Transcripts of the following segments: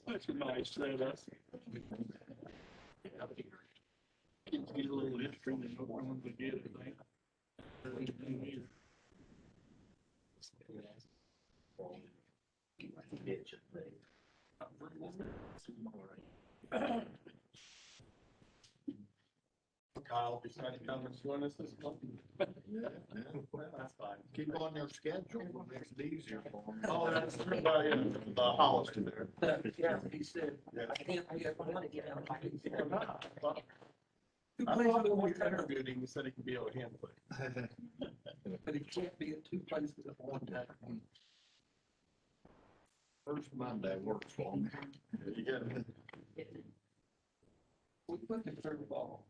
That's a nice setup. Get a little history and no one to get it. Kyle, decided to come and join us this month. Yeah, That's fine. keep on your schedule, makes it easier for them. Oh, that's true. The holiday there. Yeah, he said, Yeah. I can't, I want to get out. Two I places thought at when one we time, interviewed him, he said he could be able to handle it. but he can't be at two places at one time. First Monday works for me. You get it. We put him through the ball.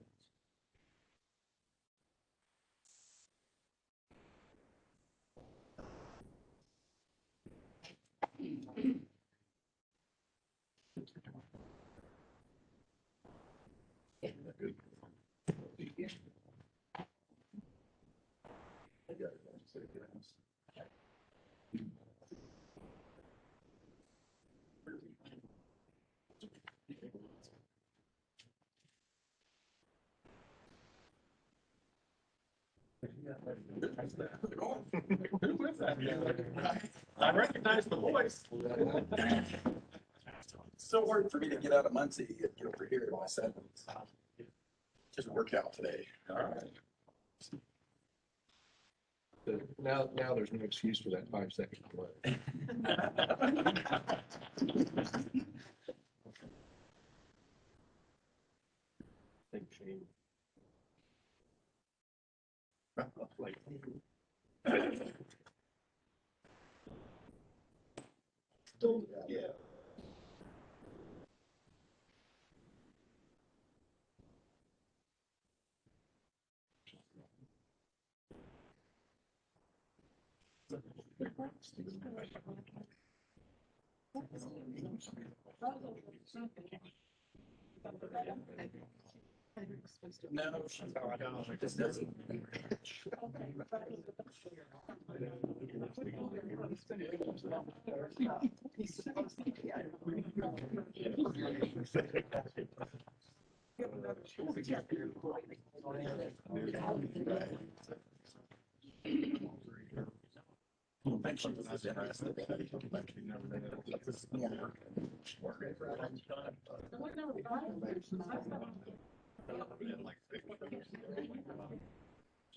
Who is that? I recognize the voice. So hard for me to get out of Muncie and get over here in my seventies. Just work out today. All right. Now there's no excuse for that 5-second delay. Thank you. Like, Yeah. No, she's this doesn't. She was interested.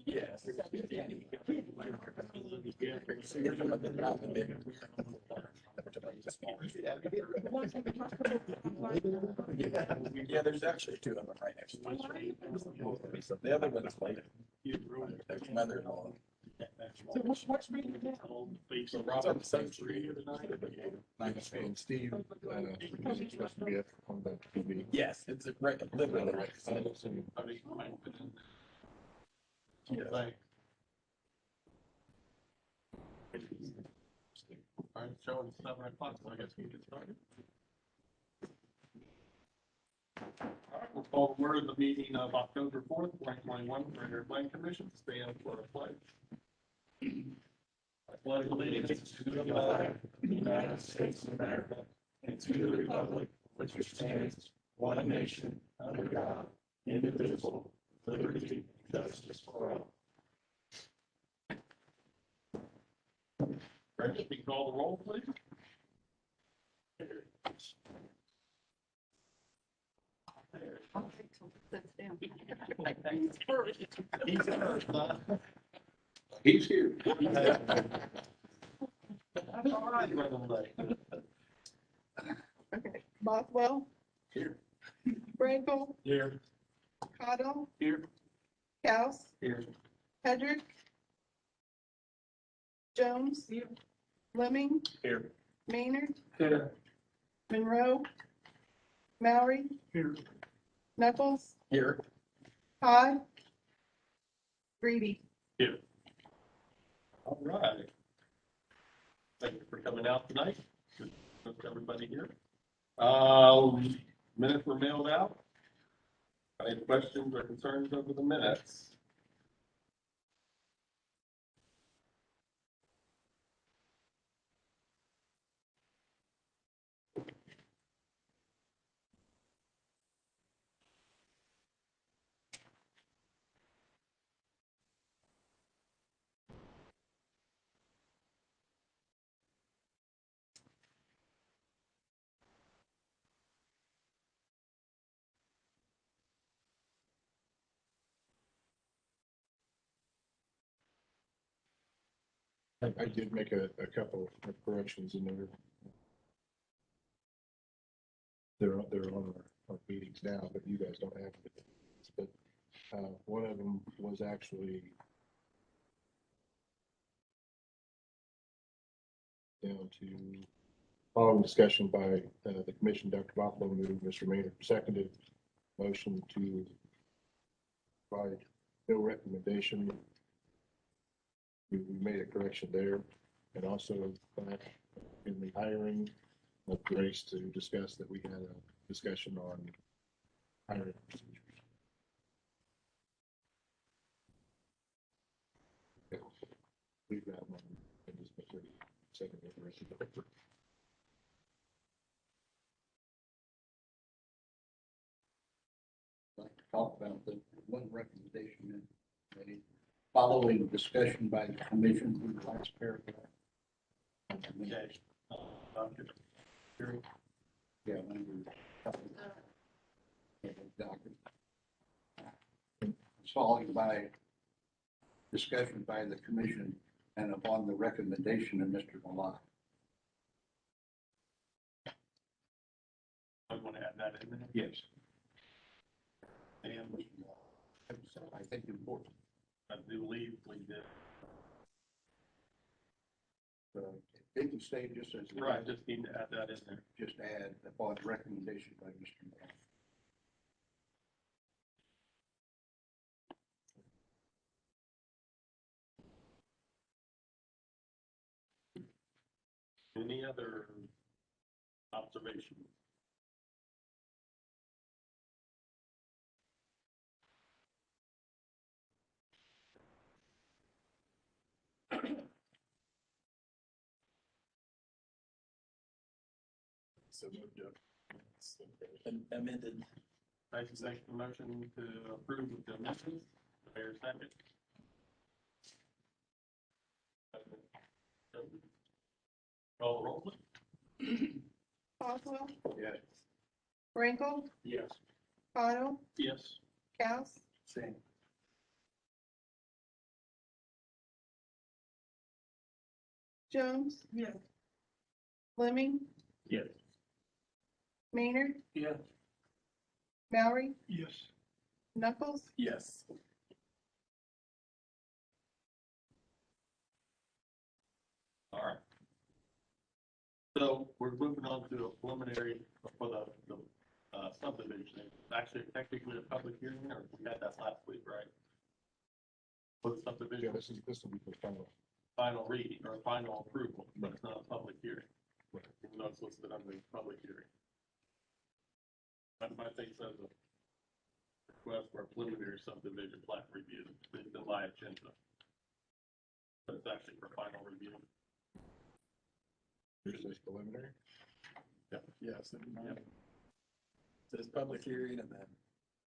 Yes. Yeah, there's actually two of them right next to each other. The other one's like, there's mother-in-law. So what's reading now? So Robert, same for you tonight? and Steve, is supposed to be up on the TV. Yes, it's a right, literally right. Yeah. All right, showing 7 o'clock, so I guess we can get started. All right, we'll call the word of the meeting of October 4th, 2021, for your Plan Commission. Stand for a pledge. I pledge allegiance to the flag of the United States of America and to the republic which stands one nation under God, indivisible, liberty, and justice for all. Ready, we can call the roll, please. He's first, huh? He's here. That's all right, little lady. Okay, Bothwell, Here. Frankel, Here. Otto, Here. Gauss, Here. Hedrick, Jones, Fleming, Here. Maynard, Here. Monroe, Mallory, Here. Knuckles, Here. Todd, Greedy. All right. Thank you for coming out tonight. Good to have everybody here. Minutes were mailed out. Any questions or concerns over the minutes? I did make a couple of corrections in there. They're on our meetings now, but you guys don't have it. But one of them was actually down to following discussion by the commission, Dr. Buffalo moved, Mr. Maynard seconded, motion to provide no recommendation. We made a correction there, and also in the hiring of Grace to discuss that we had a discussion on hiring procedures. Leave that one and just make sure you second the rest of it. Like to talk about the one recommendation made following discussion by the commission in the last paragraph. Okay. Dr. Here. Yeah, under. Doctor. Following by discussion by the commission and upon the recommendation of Mr. Malott. I want to add that in there. Yes. And I think important. I do believe we did. It can stay just as. it Right, is. just need to add that in there. Just add upon recommendation by Mr. Malott. Any other observations? So moved up. Amended. I can make the motion to approve with the amendments. Mayor second. Call the roll, please. Boswell, Yes. Brinkle, Yes. Otto, Yes. Gauss, Same. Jones. Fleming, Yes. Maynard, Yes. Mallory, Yes. Knuckles, Yes. All right. So we're moving on to a preliminary for the subdivision. It's actually technically a public hearing, or we had that last week, right? For the Yeah, subdivision, this will be the final. final reading or final approval, but it's not a public hearing. Right. Even though it's listed under the public hearing. My thing says a request for a preliminary subdivision plat review, it's in my agenda. But it's actually for final review. Yours says preliminary. Yes. Says public hearing and then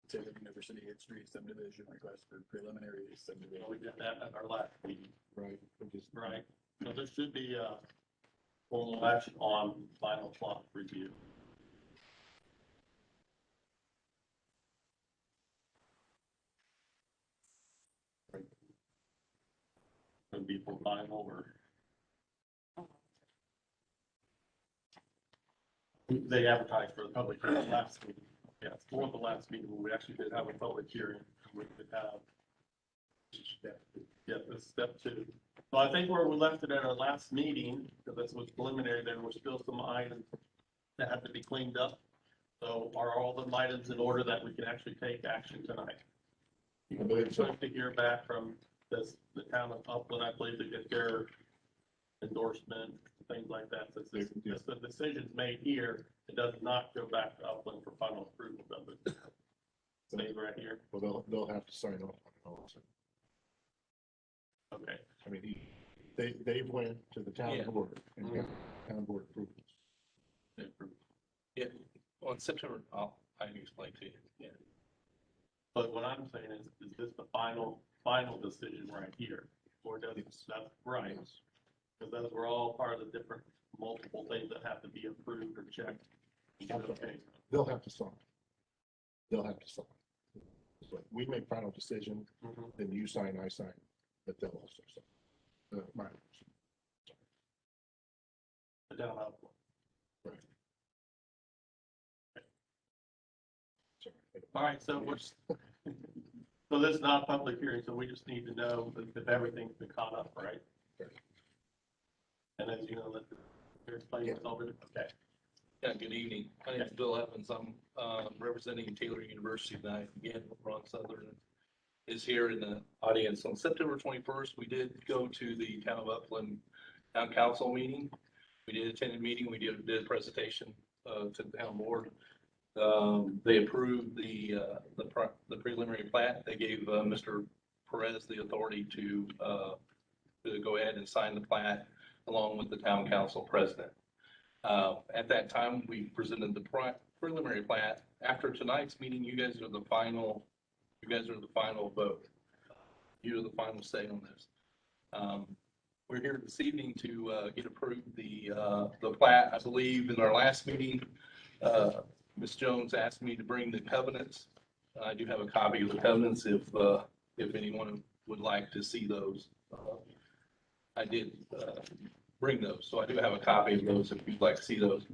Taylor University Street subdivision request for preliminary subdivision. We did that at our last meeting, Right. We just- right? So there should be a formal action on final plot review. Could be for final or. They advertised for the public hearing last week. Yeah, it's more the last meeting where we actually did have a public hearing. We could have. Yeah, this is step two. So I think where we left it at our last meeting, because this was preliminary, there were still some items that have to be cleaned up. So are all the items in order that we can actually take action tonight? We're supposed to hear back from the town of Upland, I believe, to get their endorsement, things like that. Since the decision's made here, it does not go back to Upland for final approval of it. Stays right here. Well, they'll have to sign off on it also. Okay. I mean, they went to the town Yeah. board and got town board approval. They approve. Yeah, on September, I can explain to you. Yeah. But what I'm saying is this the final decision right here? Or does that's right? Because those were all part of the different multiple things that have to be approved or checked. Okay. They'll have to sign. They'll have to sign. But we make final decision, Mhm. then you sign, I sign, but they'll also sign. Right. The down up. Right. Sorry. All right, so so this is not a public hearing, so we just need to know if everything's been caught up, right? Right. And as you know, let the explain what's over it. Okay. Yeah, good evening. My name is Bill Evans. I'm representing Taylor University tonight. Again, Ron Southern is here in the audience. On September 21st, we did go to the Town of Upland Town Council meeting. We did attend a meeting. We did a presentation to the town board. They approved the preliminary plat. They gave Mr. Perez the authority to go ahead and sign the plat along with the town council president. At that time, we presented the preliminary plat. After tonight's meeting, you guys are the final vote. You're the final say on this. We're here this evening to get approved the plat. I believe in our last meeting, Ms. Jones asked me to bring the covenants. I do have a copy of the covenants if anyone would like to see those. I did bring those, so I do have a copy of those if you'd like to see those.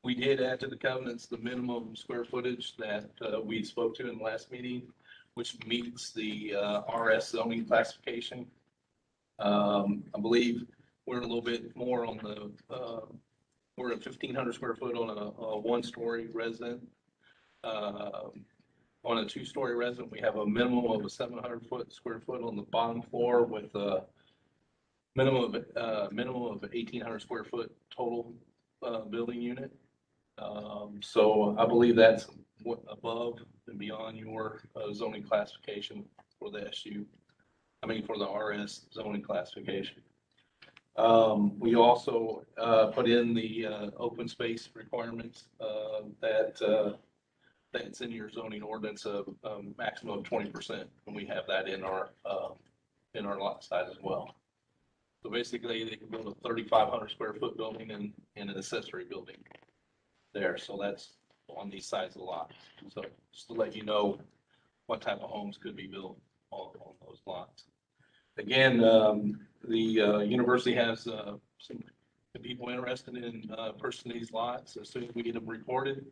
We did add to the covenants the minimum square footage that we spoke to in the last meeting, which meets the RS zoning classification. I believe we're a little bit more on the, we're at 1,500 square foot on a one-story resident. On a two-story resident, we have a minimum of a 700 square foot on the bottom floor with a minimum of 1,800 square foot total building unit. So I believe that's above and beyond your zoning classification for the for the RS zoning classification. We also put in the open space requirements that's in your zoning ordinance of maximum of 20%, and we have that in our lot size as well. So basically, they can build a 3,500 square foot building and an accessory building there. So that's on these sides of the lot. So just to let you know what type of homes could be built on those lots. Again, the university has some people interested in purchasing these lots. As soon as we get them recorded,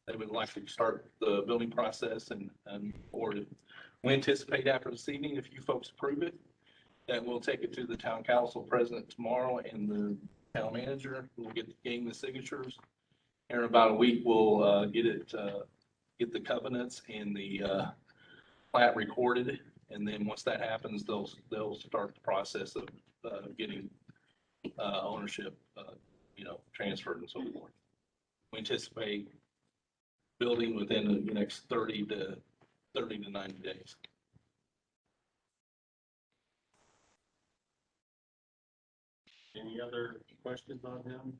they would like to start the building process or we anticipate after this evening, if you folks approve it, that we'll take it to the town council president tomorrow and the town manager. We'll gain the signatures. In about a week, we'll get the covenants and the plat recorded. And then once that happens, they'll start the process of getting ownership, transferred and so forth. We anticipate building within the next 30 to 90 days. Any other questions on him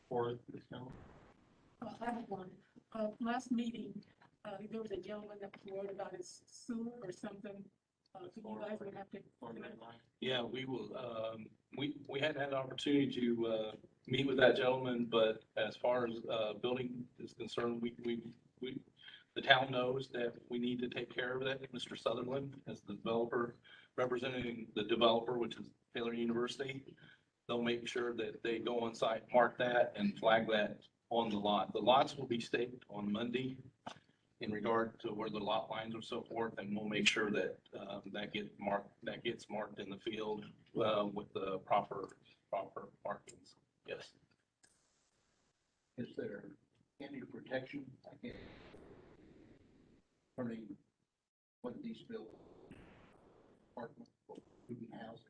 for this gentleman? I have one. Last meeting, there was a gentleman that was worried about his sewer or something. You guys would have to. Yeah, we will, we hadn't had an opportunity to meet with that gentleman, but as far as building is concerned, the town knows that we need to take care of that. Mr. Sutherland, as the developer, representing the developer, which is Taylor University, they'll make sure that they go on site, mark that, and flag that on the lot. The lots will be staked on Monday, in regard to where the lot lines or so forth, and we'll make sure that, that gets marked in the field, with the proper markings. Yes. Is there any protection against turning one of these built apartment or student housing?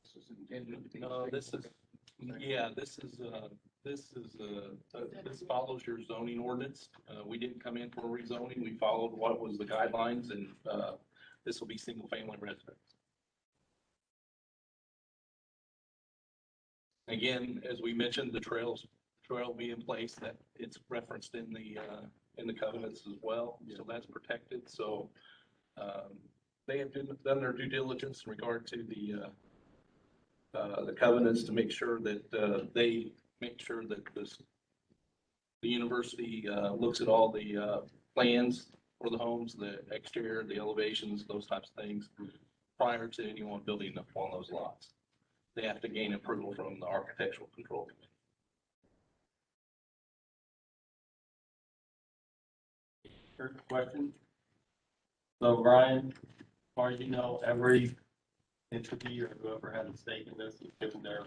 This is intended to be. No, this follows your zoning ordinance. We didn't come in for rezoning. We followed what was the guidelines, and, this will be single family residence. Again, as we mentioned, the trail will be in place, that it's referenced in the covenants as well. So that's protected. So, they have done their due diligence in regard to the covenants to make sure that, the university, looks at all the, plans for the homes, the exterior, the elevations, those types of things, prior to anyone building on those lots. They have to gain approval from the Architectural Control Committee. Here's the question. So Brian, as far as you know, every entity or whoever had a stake in this is given their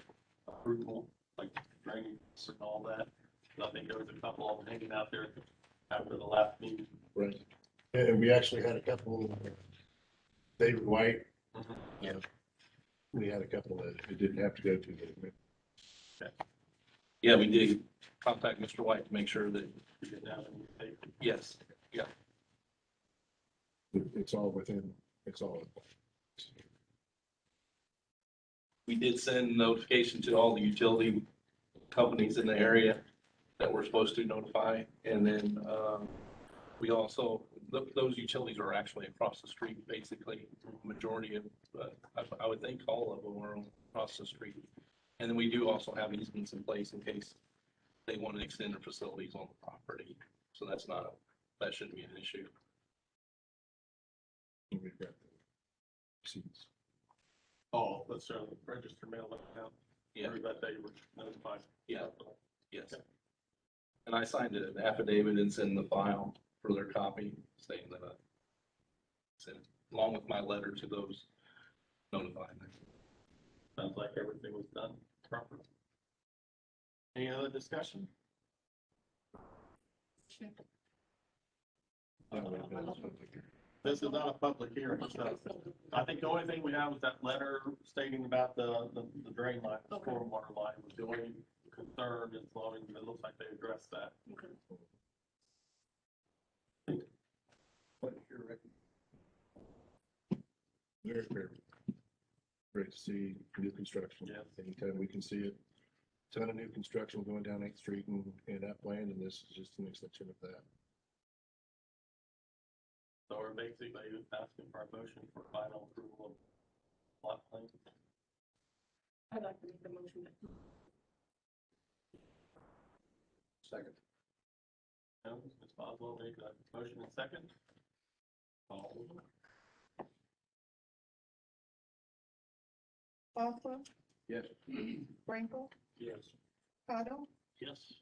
approval, like drainage and all that. So I think there was a couple of them hanging out there after the last meeting. Right. And we actually had a couple, David White. Yeah. We had a couple that it didn't have to go to the. Yeah, we did contact Mr. White to make sure that, We didn't have any stake. yes, It's all within, it's all. we did send notification to all the utility companies in the area that we're supposed to notify. And then, we also, those utilities are actually across the street, basically, majority of, I would think all of them are across the street. And then we do also have easements in place in case they want to extend their facilities on the property. So that shouldn't be an issue. We've got the receipts. Oh, let's register mail that out. Yeah, That they were notified. yeah, yes. And I signed an affidavit and sent the file for their copy, saying that I sent it, along with my letter to those notifying them. Sounds like everything was done properly. Any other discussion? This is not a public hearing, so I think the only thing we have was that letter stating about the drain line, the stormwater line was the only concern, as long as it looks like they addressed that. What is your recommendation? Very fair. Great to see new construction. Yes. Anytime we can see it. Ton of new construction going down 8th Street and upland, and this is just an extension of that. So we're basically asking for a motion for final approval of lot plan. I'd like to make the motion. Second. No, Ms. Boswell made a motion and second. All of them. Boswell, Yes. Frankel, Yes. Cottle, Yes.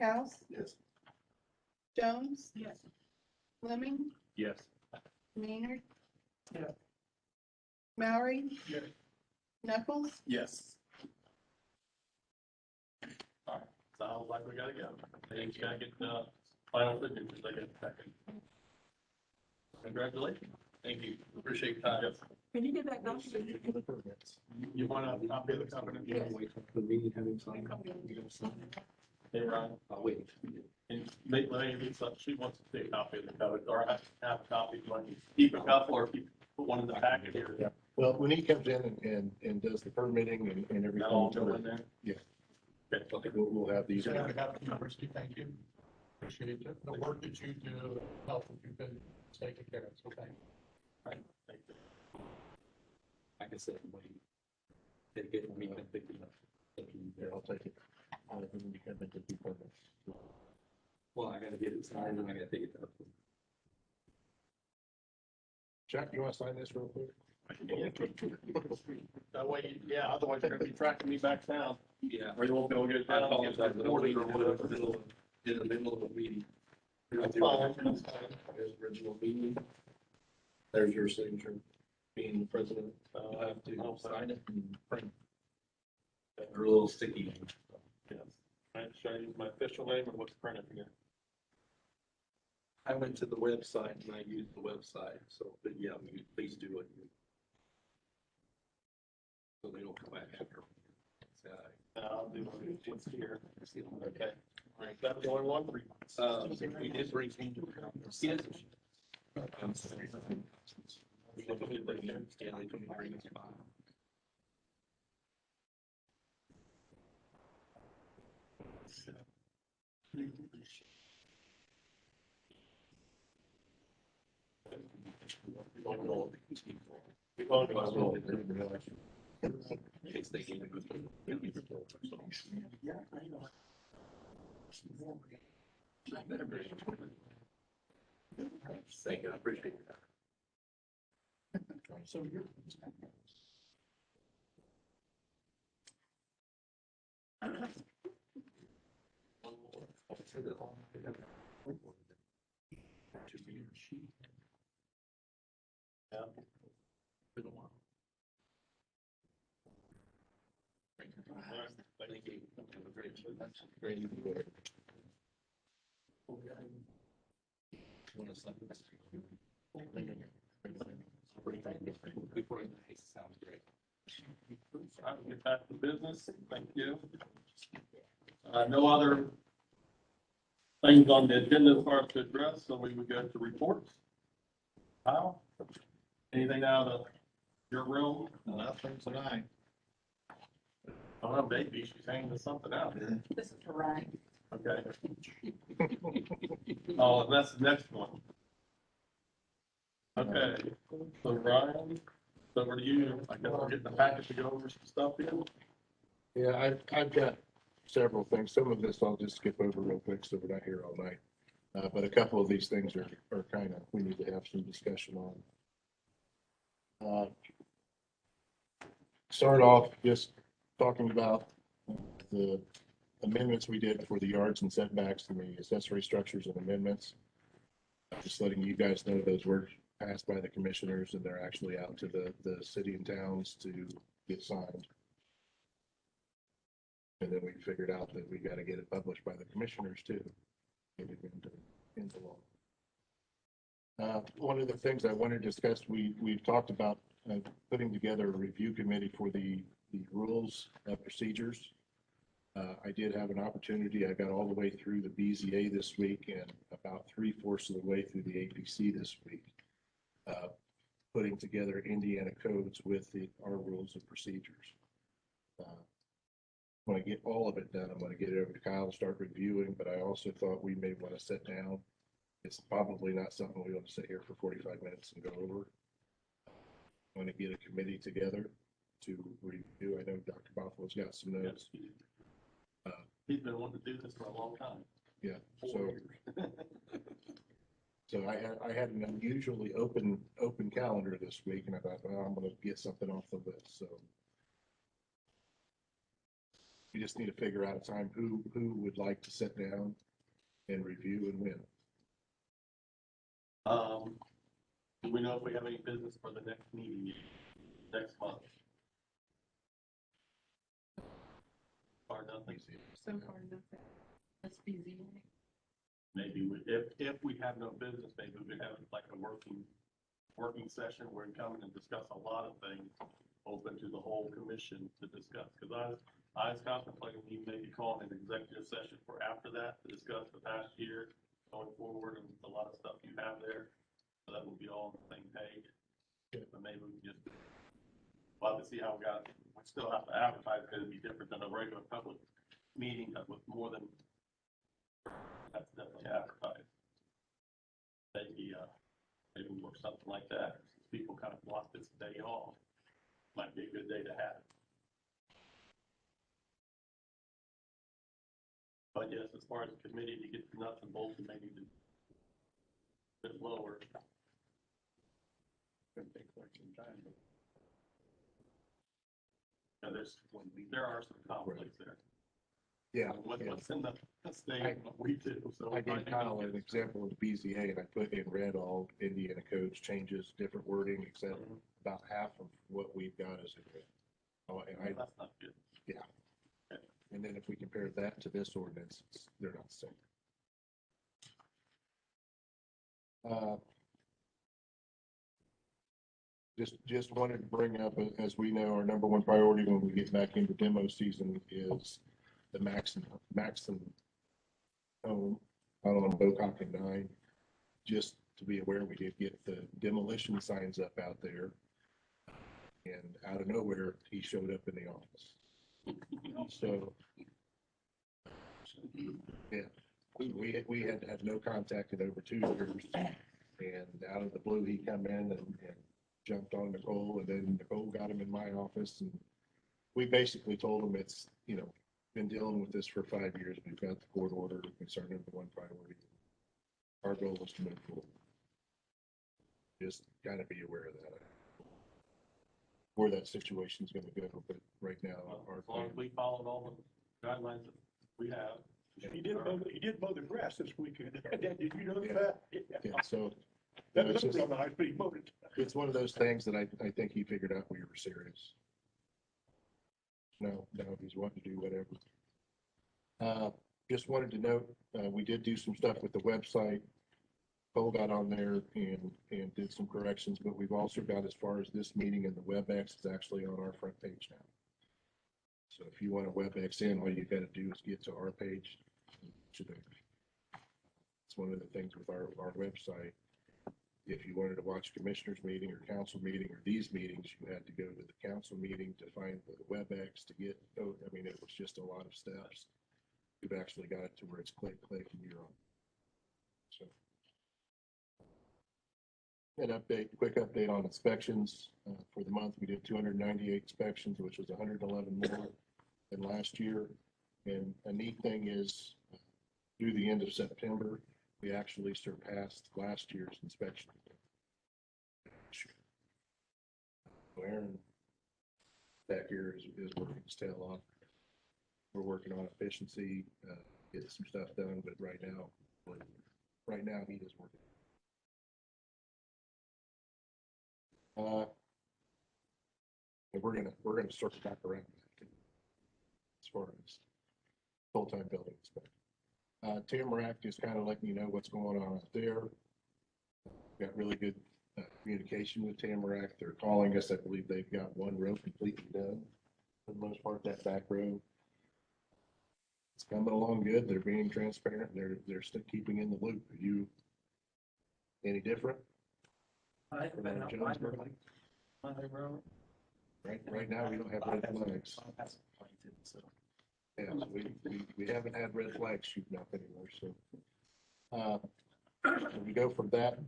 House, Yes. Jones, Yes. Fleming, Yes. Maynard. Yeah. Mallory. Yes. Knuckles, Yes. All right, sounds like we gotta go. Thanks, gotta get the final signatures, I guess, second. Congratulations. Thank you. Appreciate your time. Yes. Can you get that done? You want a copy of the covenant? Yes. The meeting having Can you come in? Hey, Ryan. I'll wait. And maybe she wants to see a copy of the covenant, or have a copy, like, keep a couple, or keep, put one in the packet here. Yeah. Well, when he comes in and does the permitting and everything. That all go in there? Yeah. Okay. We'll have these. University, thank you. Appreciate it. The work that you do, help that you've been taking care of, so thank you. All right, thank you. Like I said, they get me, I think, Yeah, I'll take it. And then you can make it be permanent. well, I gotta get it signed and I gotta take it up. Jack, you want to sign this real quick? That way, yeah, otherwise you're gonna be tracking me back down, Yeah. or you won't be able to get it I down. apologize. Or whatever. in the middle of a meeting. That's fine. There's original meeting. There's your signature, being the president. I'll have to sign it and print. They're a little sticky. Yes. Right, should I use my official name or what's printed here? I went to the website and I used the website, so, but yeah, please do it. So they don't come back after. I'll do what's here. Okay. Is that the only one? We did bring. Yes. Yeah, they couldn't bring us by. We won't go. In case they need to go through. Thank you, I appreciate that. So you're. Yeah. Been a while. Thank you. Have a great. Great. Want to sign this? Sounds great. I'll get back to business. Thank you. No other things on the agenda as far as to address, so we would go to reports. Kyle, anything out of your room? Nothing tonight. Oh, maybe she's hanging something out here. This is for Ryan. Okay. Oh, that's the next one. Okay, so Ryan, so over to you. I guess we're getting the package to go over some stuff here. Yeah, I've got several things. Some of this I'll just skip over real quick, so we're not here all night. But a couple of these things are kind of, we need to have some discussion on. Start off just talking about the amendments we did for the yards and setbacks and the accessory structures and amendments. Just letting you guys know those were passed by the commissioners and they're actually out to the city and towns to get signed. And then we figured out that we got to get it published by the commissioners too. Get it into law. One of the things I wanted to discuss, we've talked about putting together a review committee for the rules of procedures. I did have an opportunity. I got all the way through the BZA this week and about 3/4 of the way through the APC this week. Putting together Indiana codes with our rules of procedures. When I get all of it done, I'm going to get it over to Kyle and start reviewing, but I also thought we may want to sit down. It's probably not something we want to sit here for 45 minutes and go over. I'm going to get a committee together to review. I know Dr. Bothwell's got some notes. He's been wanting to do this for a long time. Yeah, so I had an unusually open calendar this week, and I thought, well, I'm going to get something off the list. So we just need to figure out a time who would like to sit down and review and when. Do we know if we have any business for the next meeting next month? Or nothing? So far, nothing. That's busy. Maybe if we have no business, maybe we could have like a working session where we come in and discuss a lot of things open to the whole commission to discuss. Because I was contemplating we maybe calling an executive session for after that to discuss the past year going forward and a lot of stuff you have there. So that will be all on the same page. But maybe we can just, we'll have to see how we got it. We still have to advertise because it'd be different than a regular public meeting with more than, that's definitely advertised. Maybe work something like that. People kind of block this day off. Might be a good day to have it. But yes, as far as the committee to get the nuts and bolts, and maybe a bit lower. Gonna take quite some time. Yeah, there are some conflicts there. Yeah. What's in the state, and what we do, so. I gave Kyle an example of BZA and I put in red all Indiana codes, changes, different wording, except about half of what we've got is in red. Oh, and I, That's not good. and then if we compare that to this ordinance, they're not the same. Just wanted to bring up, as we know, our number one priority when we get back into demo season is the Maxon home out on Bocock and 9. Just to be aware, we did get the demolition signs up out there. And out of nowhere, he showed up in the office. So, yeah, we had had no contact in over 2 years. And out of the blue, he come in and jumped on Nicole, and then Nicole got him in my office. And we basically told him it's, been dealing with this for 5 years. We've got the court order concerning the one priority. Our goal was to move forward. Just kind of be aware of that, where that situation's going to go. But right now, As long as we followed all the guidelines that we have. He did mow the grass this weekend. Did you know that? yeah, so That it's was just- real nice, but he mowed it. it's one of those things that I think he figured out we were serious. No, he's wanting to do whatever. Just wanted to note, we did do some stuff with the website. Cole got on there and did some corrections, but we've also got, as far as this meeting, and the WebEx is actually on our front page now. So if you want to WebEx in, all you got to do is get to our page. It's one of the things with our website. If you wanted to watch commissioners meeting or council meeting or these meetings, you had to go to the council meeting to find the WebEx to get, it was just a lot of steps. We've actually got it to where it's click, and you're on. So. Quick update on inspections. For the month, we did 298 inspections, which was 111 more than last year. And a neat thing is, through the end of September, we actually surpassed last year's inspection. Aaron back here is working his tail off. We're working on efficiency, getting some stuff done, but right now he is working. And we're gonna circle back around as far as full-time building inspector. Tamarack is kind of letting you know what's going on out there. Got really good communication with Tamarack. They're calling us. I believe they've got one row completely done. For the most part, that back row. It's coming along good. They're being transparent. They're still keeping in the loop. Are you any different? I haven't been out riding on the road. Right now, we don't have red flags. Yeah, so we haven't had red flags shooting up anymore, so. We go from that,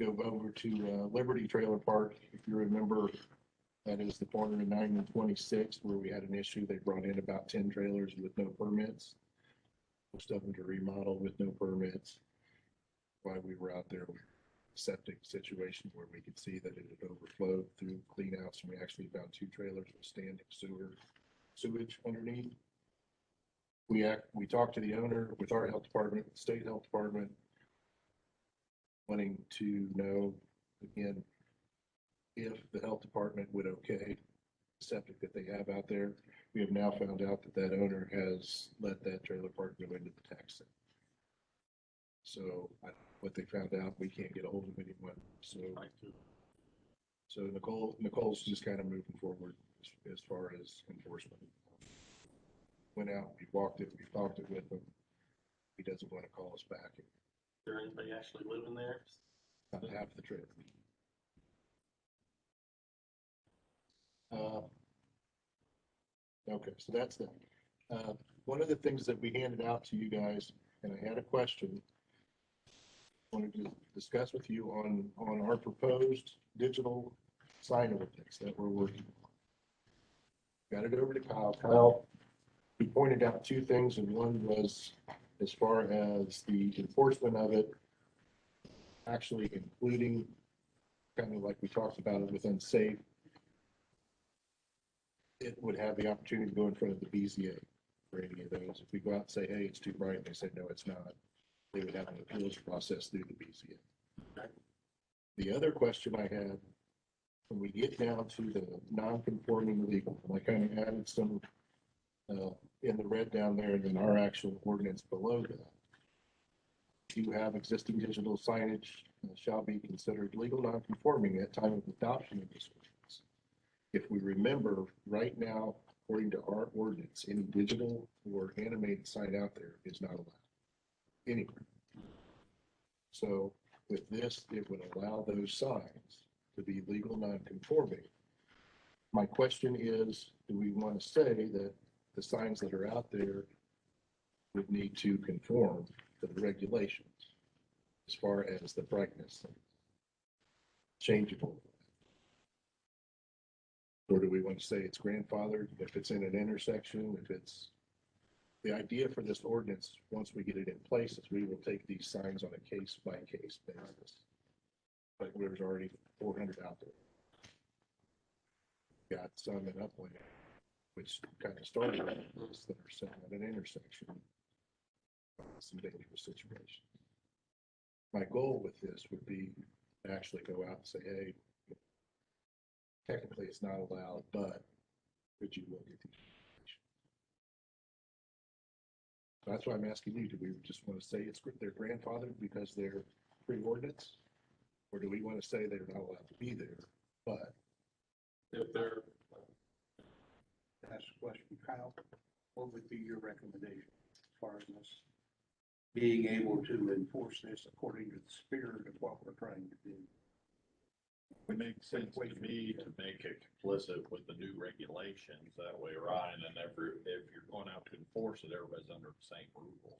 go over to Liberty Trailer Park. If you remember, that is the corner of 9 and 26 where we had an issue. They brought in about 10 trailers with no permits. Most of them to remodel with no permits. While we were out there, septic situation where we could see that it had overflowed through cleanouts, and we actually found 2 trailers with standing sewage underneath. We talked to the owner with our health department, state health department, wanting to know again if the health department would okay the septic that they have out there. We have now found out that owner has let that trailer park go into the tax center. So what they found out, we can't get a hold of anyone. So Nicole's just kind of moving forward as far as enforcement. Went out, we walked it, we talked it with him. He doesn't want to call us back. Is there anybody actually living there? Not half the trip. Okay, so that's that. One of the things that we handed out to you guys, and I had a question, wanted to discuss with you on our proposed digital sign ordinance that we're working on. Got it over to Kyle. Kyle, he pointed out 2 things, and one was as far as the enforcement of it, actually including kind of like we talked about it with unsafe. It would have the opportunity to go in front of the BZA. for any of those. If we go out and say, hey, it's too bright, and they say, no, it's not, they would have an appeals process through the BZA. The other question I had, when we get down to the non-conforming legal, and I kind of added some in the red down there, and then our actual ordinance below that. You have existing digital signage shall be considered legal non-conforming at time of adoption of this ordinance. If we remember, right now, according to our ordinance, any digital or animated sign out there is not allowed anywhere. So with this, it would allow those signs to be legal non-conforming. My question is, do we want to say that the signs that are out there would need to conform to the regulations as far as the brightness changeable? Or do we want to say it's grandfathered if it's in an intersection, if it's, the idea for this ordinance, once we get it in place, is we will take these signs on a case by case basis. But there's already 400 out there. Got some in Upland, which kind of started with this that are sitting at an intersection. Some dangerous situations. My goal with this would be to actually go out and say, hey, technically it's not allowed, but could you look at these? That's why I'm asking you, do we just want to say they're grandfathered because they're pre-ordinance? Or do we want to say they're not allowed to be there, but If they're, Ask a question, Kyle, what would be your recommendation as far as us being able to enforce this according to the spirit of what we're trying to do? It makes sense to me to make it complicit with the new regulations. That way, Ryan, and if you're going out to enforce it, everybody's under the same rules.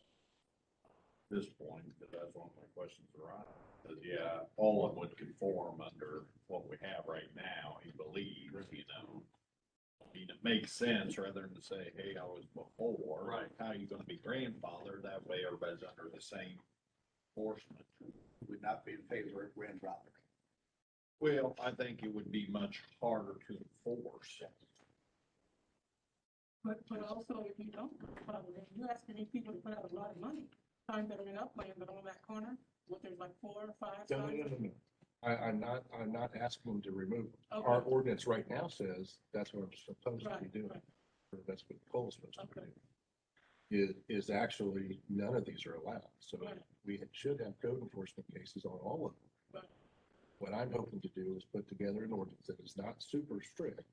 At this point, but that's one of my questions to Ryan. Because, yeah, all of them would conform under what we have right now, he believes, you know. I mean, it makes sense rather than to say, hey, I was before. Right. How are you gonna be grandfathered? That way, everybody's under the same enforcement. Would not be in favor of grandfather. Well, I think it would be much harder to enforce. But also, if you don't, you're asking these people to put out a lot of money. Signs that are in Upland, but on that corner, what, there's like 4 or 5 no, no, signs? no, no, no. I'm not asking them to remove them. Okay. Our ordinance right now says that's what I'm supposed to be Right, doing. right. Or that's what Cole's supposed to be Okay. doing. Is actually, none of these are allowed. So Right. we should have code enforcement cases on all of them. Right. What I'm hoping to do is put together an ordinance that is not super strict,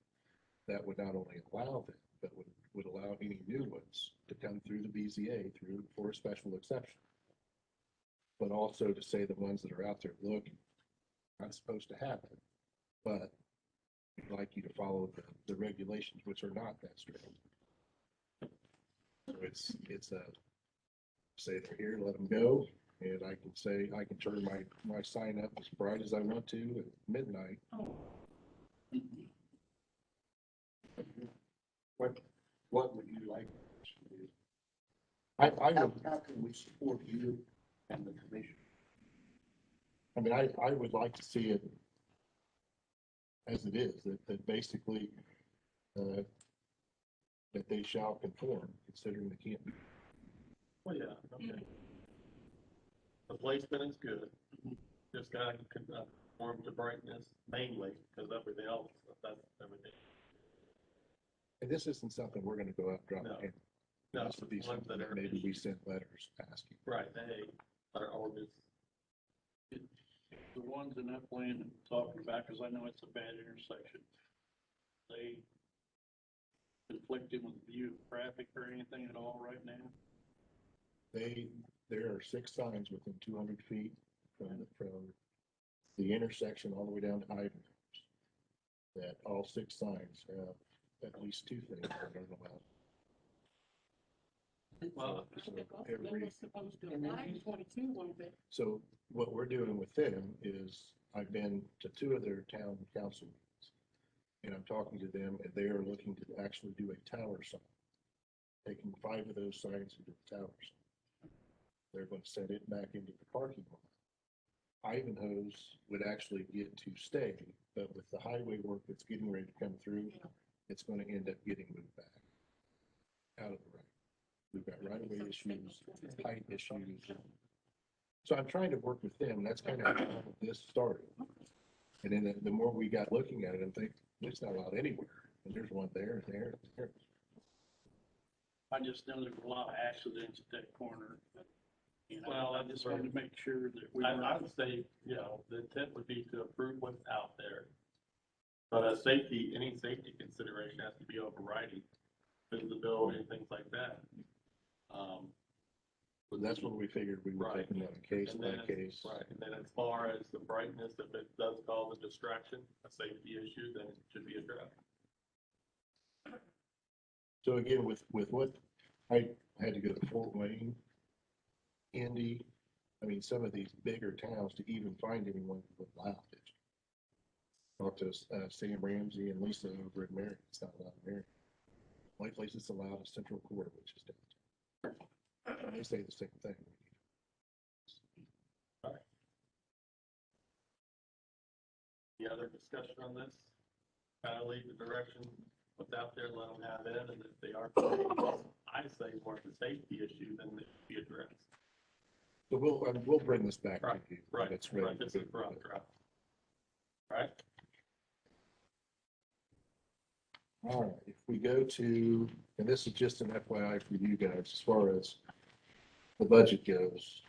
that would not only allow them, but would allow any new ones to come through the BZA for a special exception. But also to say the ones that are out there, look, not supposed to happen, but we'd like you to follow the regulations, which are not that strict. So it's a, say they're here, let them go, and I can say, I can turn my sign up as bright as I want to at midnight. What would you like us to do? I How, would, how can we support you and the commission? I mean, I would like to see it as it is, that basically, that they shall conform, considering they can't be. well, yeah, okay. The placement is good. Just gotta conform to brightness mainly, because everything else, that's everything. And this isn't something we're gonna go out and drop No. a hammer. No, This would be ones something that that are- maybe we sent letters asking. Right, hey, our ordinance, The ones in Upland I'm talking about, because I know it's a bad intersection, they conflicting with view of traffic or anything at all right now? There are 6 signs within 200 feet from the intersection all the way down to Ivanhoe's. That all 6 signs have at least 2 things that aren't allowed. well, I think also they Every- were supposed to apply 22, weren't they? So what we're doing with them is I've been to 2 of their town council meetings. And I'm talking to them and they are looking to actually do a tower sign. Taking 5 of those signs into the tower sign. They're going to set it back into the parking lot. Ivanhoe's would actually get to stay, but with the highway work that's getting ready to come through, it's going to end up getting moved back out of the right. we've got right-of-way issues, height issues. So I'm trying to work with them, and that's kind of how this started. And then the more we got looking at it, I'm thinking, it's not allowed anywhere, and there's one there, and there, and there. I just know there's a lot of accidents at that corner. You know, Well, I just wanted to make sure that we I were, would say, you know, the intent would be to approve what's out there. But a safety, any safety consideration has to be overriding visibility and things like that. But that's what we figured we were Right. taking on a case And by then, case. right, and then as far as the brightness, if it does cause a distraction, a safety issue, then it should be addressed. So again, with what, I had to go to Fort Wayne, Indy, I mean, some of these bigger towns to even find anyone who would allow it. Talked to Sam Ramsey and Lisa over at Marion. It's not allowed in Marion. Only place it's allowed is Central Court, which is downtown. They say the same thing. Any other discussion on this? Kind of leave the direction, what's out there, let them have it, and if they are, I say more of a safety issue, then it should be addressed. So we'll bring this back to Right, you. right, It's ready. right, this is for draft. Right? All right, if we go to, and this is just an FYI for you guys, as far as the budget goes.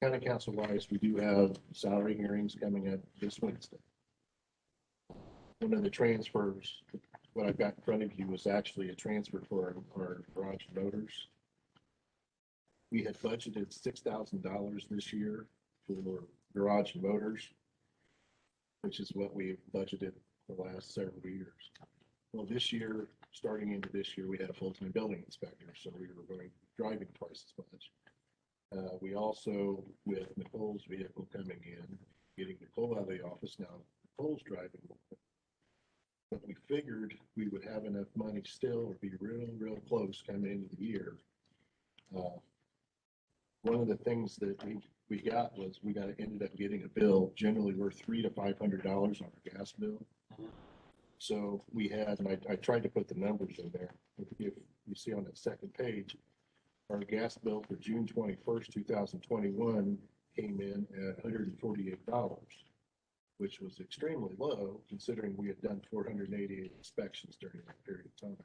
County council wise, we do have salary hearings coming up this Wednesday. One of the transfers, what I've got in front of you is actually a transfer for our garage motors. We had budgeted $6,000 this year for garage motors, which is what we've budgeted the last several years. Well, this year, starting into this year, we had a full-time building inspector, so we were going driving twice as much. We also, with Nicole's vehicle coming in, getting Nicole out of the office now, Nicole's driving. But we figured we would have enough money still, or be real close coming into the year. One of the things that we got was ended up getting a bill generally worth $300 to $500 on our gas bill. So we had, and I tried to put the numbers in there. If you see on that second page, our gas bill for June 21st, 2021 came in at $148, which was extremely low considering we had done 488 inspections during that period of time.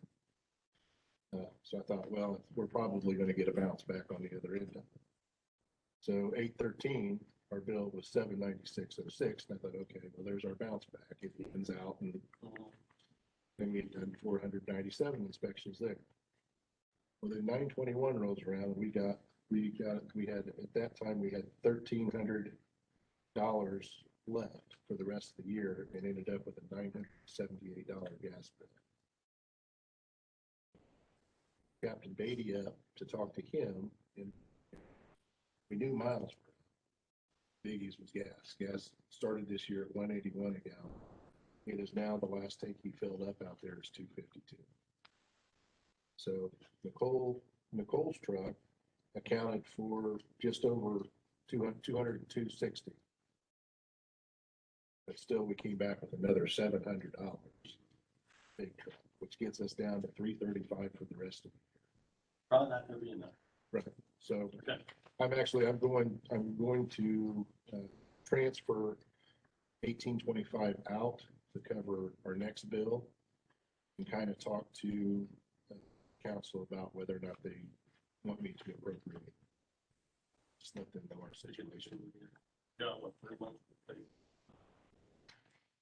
So I thought, well, we're probably going to get a bounce back on the other end of it. So 8/13, our bill was $796.06, and I thought, okay, well, there's our bounce back. It evens out, and then we had done 497 inspections there. Well, then 9/21 rolls around, we had at that time we had $1,300 left for the rest of the year, and ended up with a $978 gas bill. Captain Beatty up to talk to him, and we knew miles were up. Biggie's was gas. Gas started this year at 181 a gallon. It is now, the last tank he filled up out there is 252. So Nicole's truck accounted for just over 260. But still, we came back with another $700 big truck, which gets us down to 335 for the rest of the year. Probably not gonna be enough. Right. So Okay. I'm going to transfer 1825 out to cover our next bill, and kind of talk to council about whether or not they want me to appropriate it. Just let them know our situation. Yeah, what, 3 months?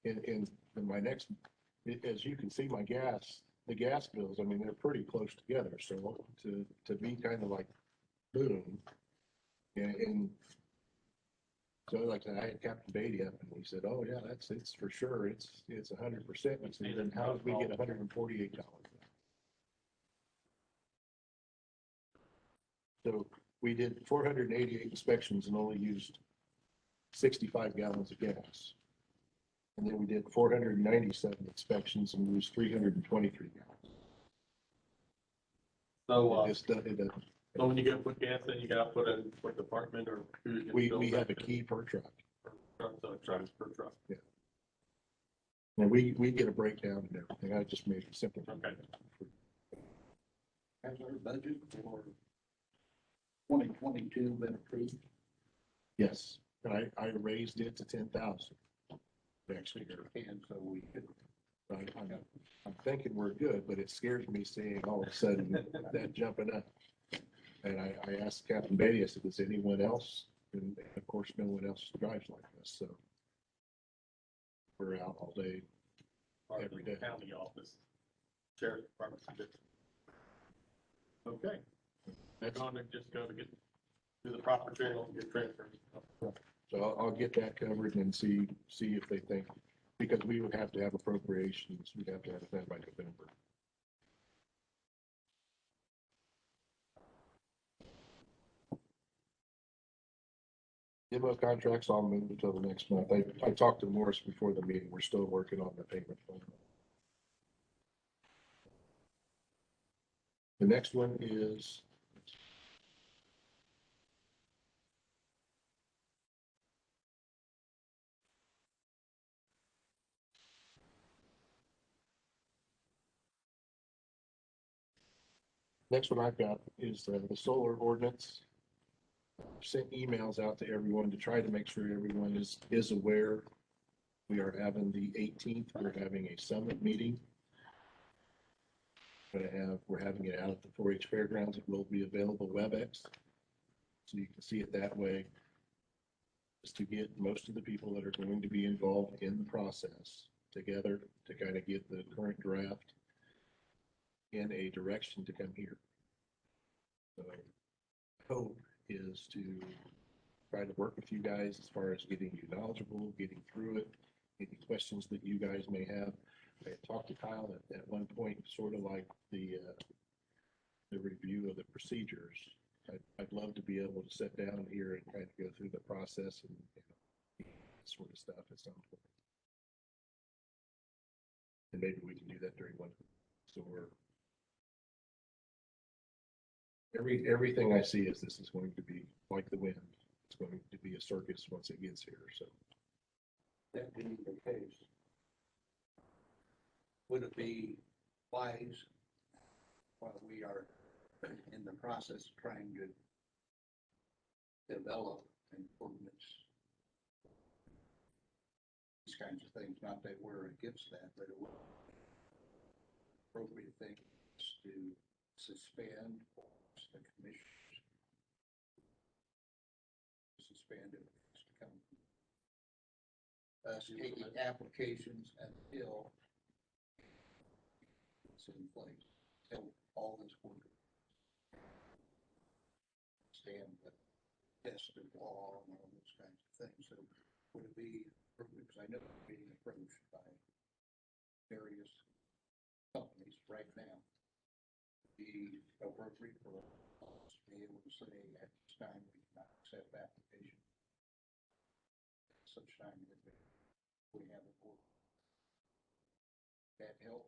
And my next, as you can see, the gas bills, I mean, they're pretty close together. So to be kind of like boom, and so like I had Captain Beatty up, and he said, "Oh yeah, it's for sure. It's 100%." I said, "Then how did we get $148?" So we did 488 inspections and only used 65 gallons of gas. And then we did 497 inspections and used 323 gallons. So, so when you go put gas in, you gotta put in what department or who? We have a key per truck. So it trucks per truck. Yeah. And we get a breakdown and everything. I just made it simple. Okay. Has our budget for 2022 been approved? Yes, and I raised it to 10,000 next year. And so we could, I'm thinking we're good, but it scares me seeing all of a sudden that jumping up. And I asked Captain Beatty, I said, is anyone else? And of course, no one else drives like this, so. We're out all day. Or Every the day. County office, sheriff's department. Okay. They're going to just go to get, do the proper channel and get transferred. So I'll get that covered and see if they think, because we would have to have appropriations, we'd have to have that by November. Demo contracts, I'll move until the next month. I talked to Morris before the meeting. We're still working on the payment plan. The next one is next one I've got is the solar ordinance. Sent emails out to everyone to try to make sure everyone is aware. We are having the 18th, we're having a summit meeting. We're having it out at the 4-H fairgrounds. It will be available WebEx. So you can see it that way. Just to get most of the people that are going to be involved in the process together to kind of get the current draft in a direction to come here. So hope is to try to work with you guys as far as getting you knowledgeable, getting through it, any questions that you guys may have. I had talked to Kyle at one point, sort of like the review of the procedures. I'd love to be able to sit down here and kind of go through the process and sort of stuff at some point. And maybe we can do that during one. So everything I see is this is going to be like the wind. It's going to be a circus once it gets here. So that being the case, would it be wise while we are in the process of trying to develop an ordinance, these kinds of things, not that we're against that, but it would appropriate thing is to suspend the commissioners. Suspend it to come. Taking applications until it's in place, until all this work. Stand the test of law and all those kinds of things. So would it be, because I know I'm being approached by various companies right now, be appropriate for us to be able to say at this time we cannot accept application. Such time that we have a board. That help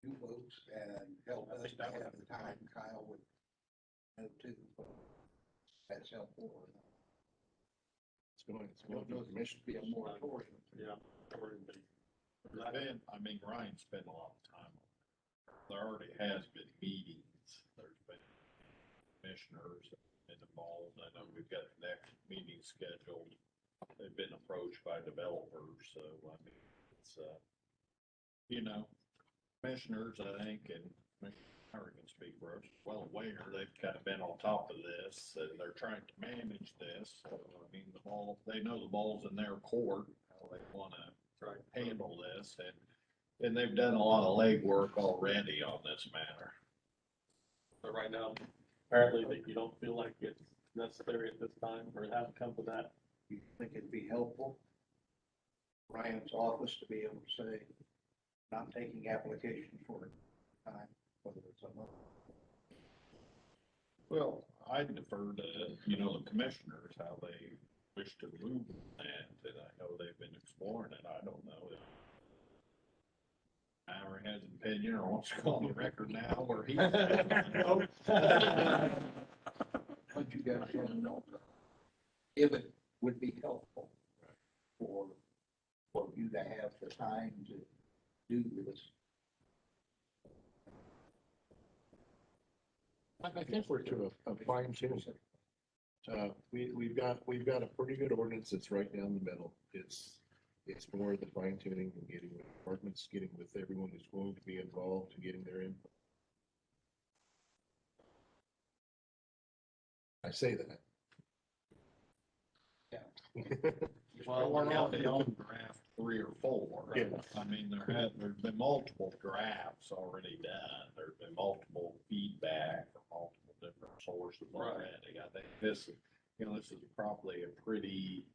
you folks and help us to have the time Kyle would know too. That's helpful. it's going to the commission. Be a moratorium. Yeah. I mean, Ryan spent a lot of time on it. There already has been meetings, there's been commissioners been involved. I know we've got the next meeting scheduled. They've been approached by developers, so I mean, it's, commissioners, I think, and Commissioner can speak for us, well aware, they've kind of been on top of this, and they're trying to manage this. So, I mean, they know the ball's in their court, how they want to try to handle this, and they've done a lot of legwork already on this matter. But right now, apparently that you don't feel like it's necessary at this time, or it hasn't come to that. You think it'd be helpful, Ryan's office, to be able to say, not taking applications for time, whether it's a month. Well, I defer to, the commissioners, how they wish to move that, and I know they've been exploring it. I don't know if Howard has an opinion or wants to go on the record now, or he. But you guys don't know. If it would be helpful for you to have the time to do this. I think we're to a fine tune. We've got a pretty good ordinance that's right down the middle. It's more the fine tuning and getting with departments, getting with everyone who's going to be involved and getting their input. I say that. Well, we're only on draft 3 or 4. Yeah. I mean, there's been multiple drafts already done. There's been multiple feedback from multiple different sources already. I think this is probably a pretty,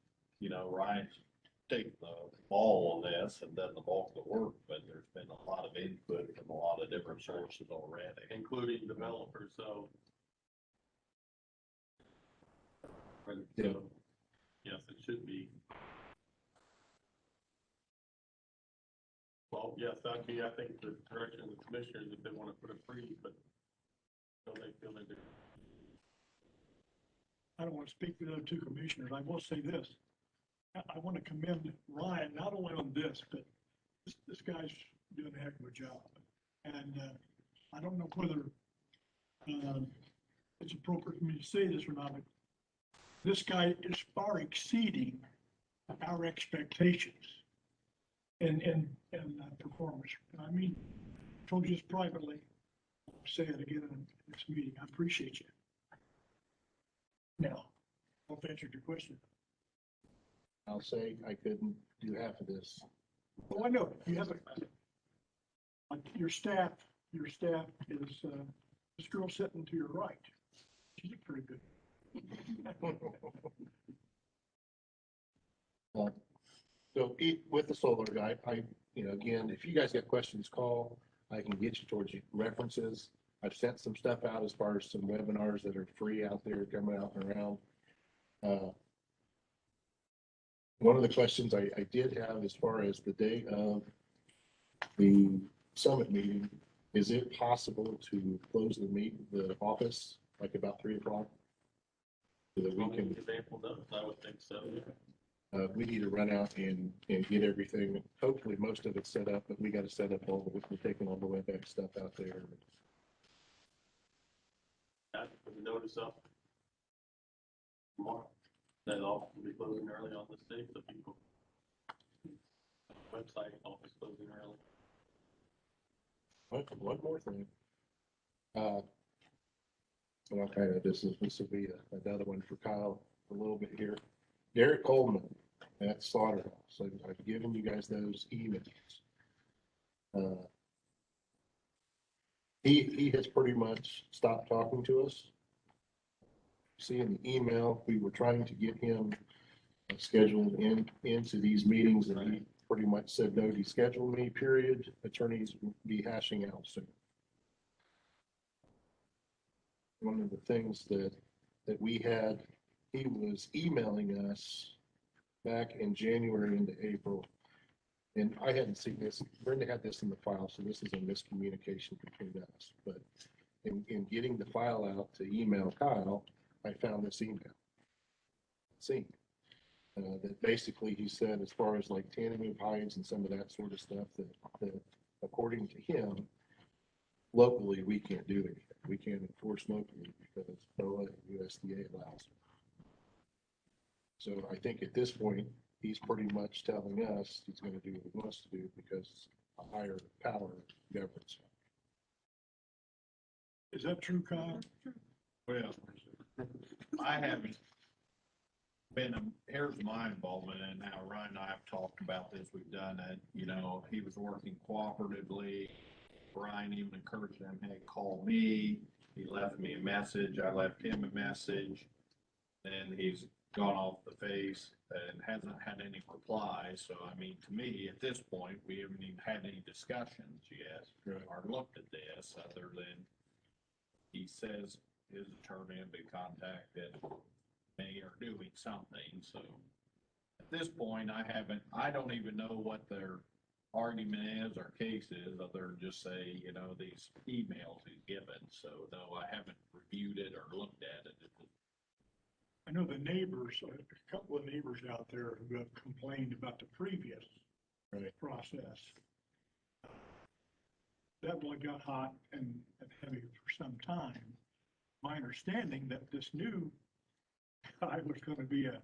right, take the ball on this and done the bulk of the work, but there's been a lot of input from a lot of different sources already. Including developers, so. Yeah. So, yes, it should be. Well, yes, that'd be, I think, the direction of the commissioners if they want to put a freeze, but they feel they do. I don't want to speak for the other two commissioners. I will say this. I want to commend Ryan, not only on this, but this guy's doing a heck of a job. And I don't know whether it's appropriate for me to say this or not, but this guy is far exceeding our expectations in performance. And I mean, I told you this privately. I'll say it again in this meeting. I appreciate you. Now, I've answered your question. I'll say I couldn't do half of this. Oh, I know, you have your staff is, this girl sitting to your right. She's pretty good. So with the solar guy, again, if you guys got questions, call. I can get you towards references. I've sent some stuff out as far as some webinars that are free out there coming out and around. One of the questions I did have as far as the day of the summit meeting, is it possible to close the office like about 3 o'clock? So that we can, Example does, I would think so. we need to run out and get everything. Hopefully most of it's set up, but we got to set up we're taking all the WebEx stuff out there. That, put the notice up tomorrow. That office will be closing early on this day, so people. Website office closing early. One more thing. Well, kind of, this will be another one for Kyle a little bit here. Derek Coleman at Slaughterhouse. So I've given you guys those emails. He has pretty much stopped talking to us. See in the email, we were trying to get him scheduled into these meetings, and he pretty much said, no, deschedule me, period. Attorneys will be hashing out soon. One of the things that we had, he was emailing us back in January into April. And I hadn't seen this. Brenda had this in the file, so this is a miscommunication between us. But in getting the file out to email Kyle, I found this email. See, that basically he said, as far as like tanning hides and some of that sort of stuff, that according to him, locally, we can't do anything. We can't enforce locally because OLA USDA allows. So I think at this point, he's pretty much telling us he's going to do what he wants to do because a higher power governs. Is that true, Kyle? Well, I haven't here's my involvement, and now Ryan and I have talked about this. We've done it, he was working cooperatively. Brian even encouraged him, hey, call me. He left me a message. I left him a message. And he's gone off the face and hasn't had any reply. So, I mean, to me, at this point, we haven't even had any discussions yet or looked at this other than he says his attorney had been contacted me or doing something. So at this point, I don't even know what their argument is or case is, other than just say, these emails he's given. So no, I haven't reviewed it or looked at it. I know the neighbors, a couple of neighbors out there who have complained about the previous process. That one got hot and heavy for some time. my understanding that this new guy was gonna be a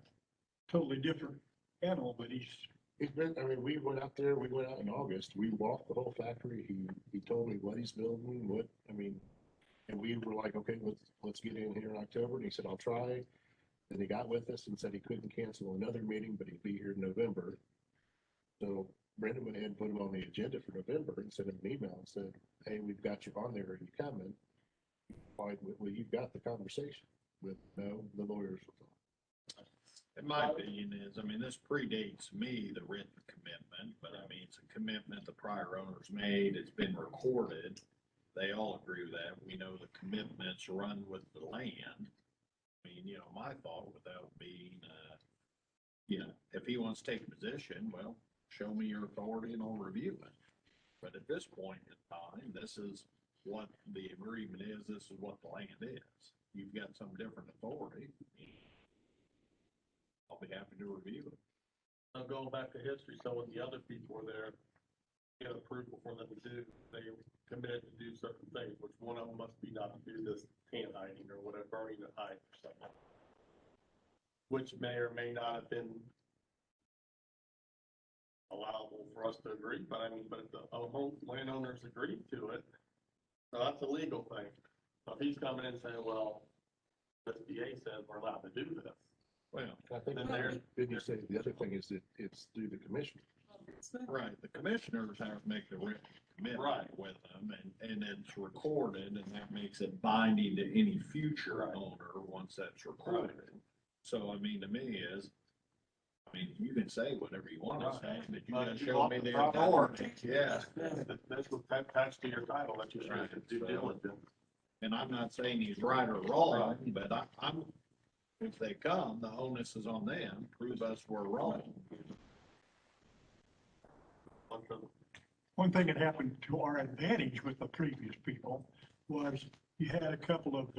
totally different animal, but He's been, I mean, we went out there, we went out in August, we walked the whole factory, he told me what he's building, what, I mean, and we were like, okay, let's get in here in October, and he said, I'll try. And he got with us and said he couldn't cancel another meeting, but he'd be here in November. So Brendan went ahead and put him on the agenda for November and sent him an email and said, hey, we've got you on there, are you coming? Fine, well, you've got the conversation with, no, the lawyers. In my opinion is, I mean, this predates me, the written commitment, but I mean, it's a commitment the prior owners made, it's been recorded. They all agree with that. We know the commitments run with the land. I mean, you know, my thought without being, you know, if he wants to take a position, well, show me your authority and I'll review it. But at this point in time, this is what the agreement is, this is what the land is. You've got some different authority. I'll be happy to review it. Now, going back to history, some of the other people were there, get approval for them to do, they committed to do certain things, which one of them must be not to do this tan hiding or whatever, burning the hide or something. Which may or may not have been allowable for us to agree, but I mean, but if the home landowners agreed to it, so that's a legal thing. So if he's coming in and saying, well, the SBA says we're allowed to do this. Well, I think, Then there- didn't you say the other thing is that it's through the commission? right, the commissioners have to make the written commitment Right. with them, and it's recorded, and that makes it binding to any future Right. owner once that's recorded. So, I mean, to me is, I mean, you can say whatever you want to say, but you gotta show me the authority, yeah. This was attached to your title that you should do due diligence. And I'm not saying he's right or wrong, but I'm, if they come, the onus is on them, prove us we're wrong. one thing that happened to our advantage with the previous people was you had a couple of,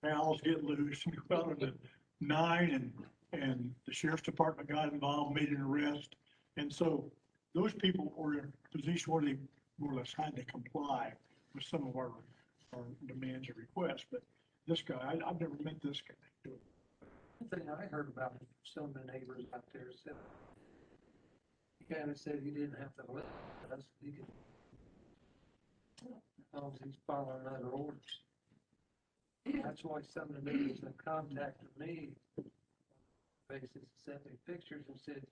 valves get loose and go out into 9 and the sheriff's department got involved, made an arrest. And so those people were in a position where they more or less had to comply with some of our demands and requests. But this guy, I've never met this guy. One thing I heard about some of the neighbors out there said, he kind of said he didn't have to let us, he could, as long as he's following other orders. That's why some of the neighbors have contacted me, basically sent me pictures and said,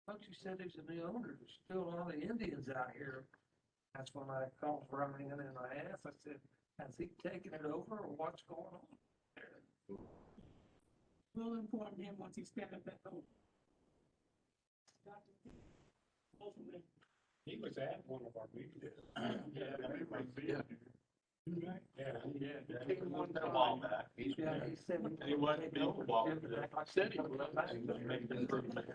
"Don't you said there's a new owner, there's still a lot of Indians out here." That's when I called Brian and I asked, I said, has he taken it over or what's going on there? We'll inform him once he's standing back home. He was at one of our meetings. He was there a while back. Yeah, he said. And he wasn't being involved. I said he would. Make the improvement.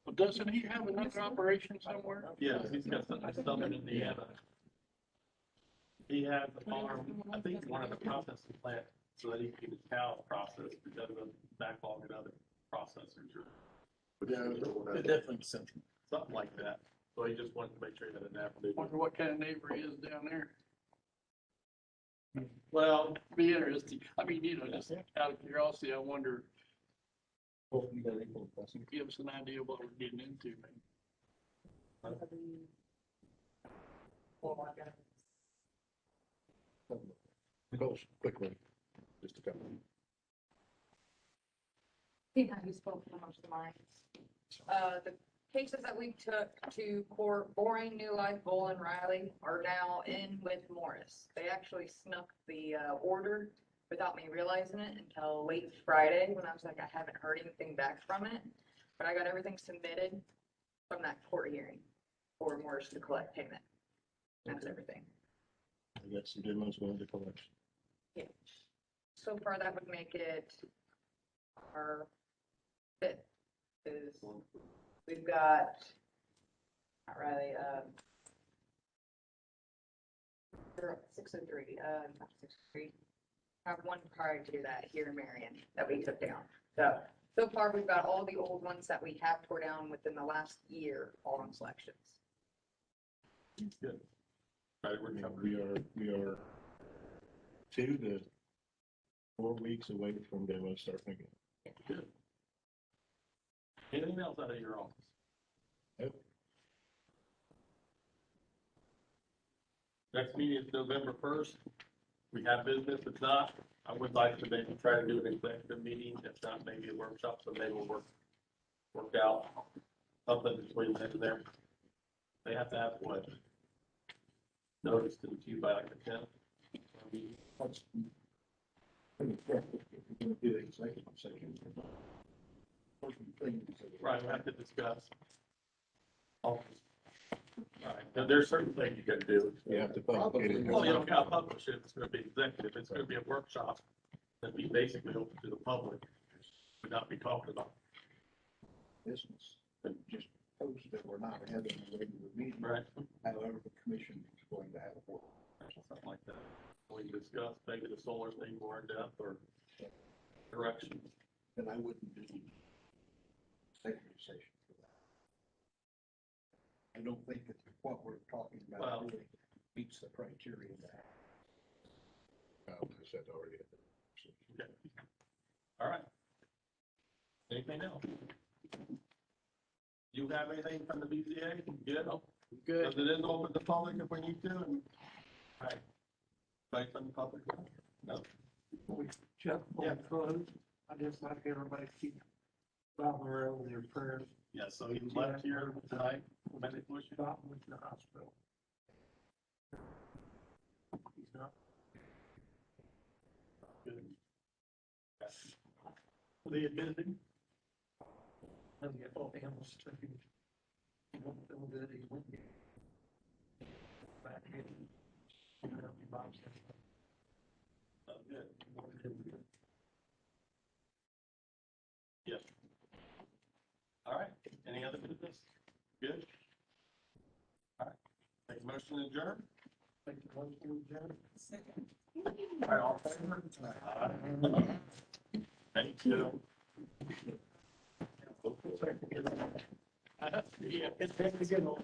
Well, doesn't he have another operation somewhere? Yeah, he's got some in Indiana. He has a farm, I think one of the processing plants, so that he can get his cows processed because of backlog and other processors or. It definitely makes sense. Something like that. So he just wanted to make sure he had an avenue. Wonder what kind of neighbor he is down there. Well, Be interesting. I mean, you know, just out of curiosity, I wonder, give us an idea of what we're getting into, man. Goes quickly, just a couple. You spoke for most of mine. The cases that we took to court, Boring, New Life, Bolin, Riley, are now in with Morris. They actually snuck the order without me realizing it until late Friday, when I was like, I haven't heard anything back from it. But I got everything submitted from that court hearing for Morris to collect payment. That's everything. I got some demos going to collection. Yeah. So far, that would make it our fifth, is we've got, not really, they're up 603, not 603. I have one prior to that here in Marion that we took down. So far, we've got all the old ones that we have tore down within the last year, all on selections. good. Right, we're covered. We are 2 to 4 weeks away from being able to start thinking. Good. Anything else out of your office? Nope. Next meeting is November 1st. We have business. If not, I would like to maybe try to do an executive meeting. If not, maybe a workshop, so maybe we'll work out something between then and there. They have to have what? Notice to you by like the 10th. Right, we have to discuss. Right, now there's certain things you can do. You have to publicate it. Well, you don't gotta publish it, it's gonna be executive, it's gonna be a workshop, that'd be basically open to the public, would not be talked about. Business, but just post that we're not having a regular meeting. Right. However, the commission is going to have a board. Something like that. We can discuss maybe the solar thing more in depth or directions. And I wouldn't do executive session for that. I don't think that what we're talking Well- about really meets the criteria that. I said already. Okay. All right. Anything else? You have anything from the BZA? Good? Good. Because it is open to public if we need to, and, right. Right from the public? No. Chuck, before we close, I just like everybody to keep Bob Morrell in their prayers. Yeah, so he left here tonight, medically issue. Bob went to the hospital. He's not. Good. They admitted him? Doesn't get all the animals tricky. He won't feel good, he won't get back in. You know, Bob said. Oh, good. Yes. All right, any other business? Good? All right, make a motion to adjourn? Thank you, motion to adjourn. Second. All right, all in favor? Aye. Thank you. Yeah, it's time to get on.